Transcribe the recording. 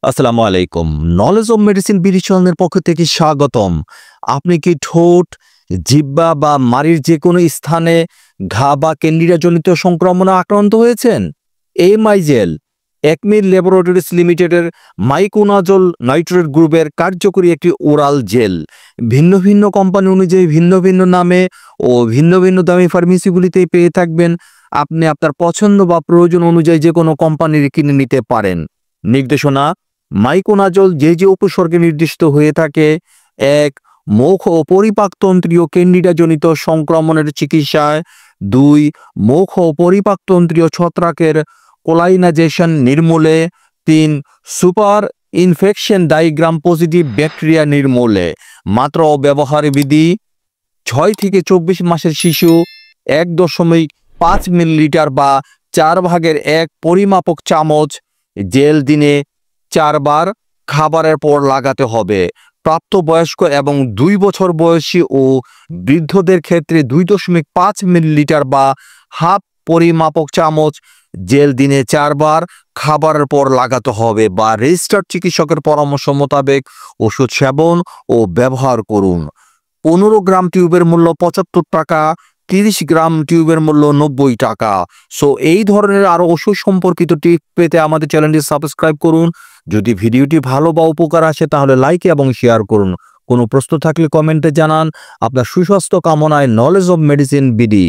আসসালামু আলাইকুম। Knowledge of medicine BD চ্যানেলের পক্ষ থেকে স্বাগতম। আপনি কি ঠোঁট, জিহ্বা বা মাড়ির যে কোনো স্থানে ঘা বা ক্যান্ডিডা জনিত সংক্রমণে আক্রান্ত হয়েছেন? এমাইজেল একমি ল্যাবরেটরিজ লিমিটেডের মাইকোনাজল নাইট্রেট গ্রুপের কার্যকরী একটি ওরাল জেল। ভিন্ন ভিন্ন কোম্পানি অনুযায়ী ভিন্ন ভিন্ন নামে ও ভিন্ন ভিন্ন দামি ফার্মেসিগুলিতেই পেয়ে থাকবেন। আপনি আপনার পছন্দ বা প্রয়োজন অনুযায়ী যে কোনো কোম্পানির কিনে নিতে পারেন। নির্দেশনা: মাইকোনাজল যে উপসর্গে নির্দিষ্ট হয়ে থাকে: ১. মুখ ও পরিপাকতন্ত্রীয় ক্যান্ডিডাজনিত সংক্রমণের চিকিৎসায়। ২. মুখ ও পরিপাকতন্ত্রীয় ছত্রাকের কোলাইনাইজেশন নির্মূলে। ৩. Super infection diagram positive bacteria নির্মূলে। মাত্রা ও ব্যবহার বিধি: ৬ থেকে ২৪ মাসের শিশু ১.৫ মিলিলিটার বা ১/৪ পরিমাপক চামচ জেল দিনে ৪ বার খাবারের পর লাগাতে হবে। প্রাপ্তবয়স্ক এবং ২ বছর বয়সী ও বৃদ্ধদের ক্ষেত্রে ২.৫ মিলিলিটার বা হাফ পরিমাপক চামচ জেল দিনে ৪ বার খাবারের পর লাগাতে হবে বা রেজিস্টার্ড চিকিৎসকের পরামর্শ মোতাবেক ওষুধ সেবন ও ব্যবহার করুন। ১৫ গ্রাম টিউবের মূল্য ৭৫ টাকা, ৩০ গ্রাম টিউবের মূল্য ৯০ টাকা। সো এই ধরনের আরও ওষুধ সম্পর্কিত টিপ পেতে আমাদের চ্যানেলটি সাবস্ক্রাইব করুন। যদি ভিডিওটি ভালো বা উপকার আসে তাহলে লাইক এবং শেয়ার করুন। কোনো প্রশ্ন থাকলে কমেন্টে জানান। আপনার সুস্বাস্থ্য কামনায় নলেজ অব মেডিসিন বিডি।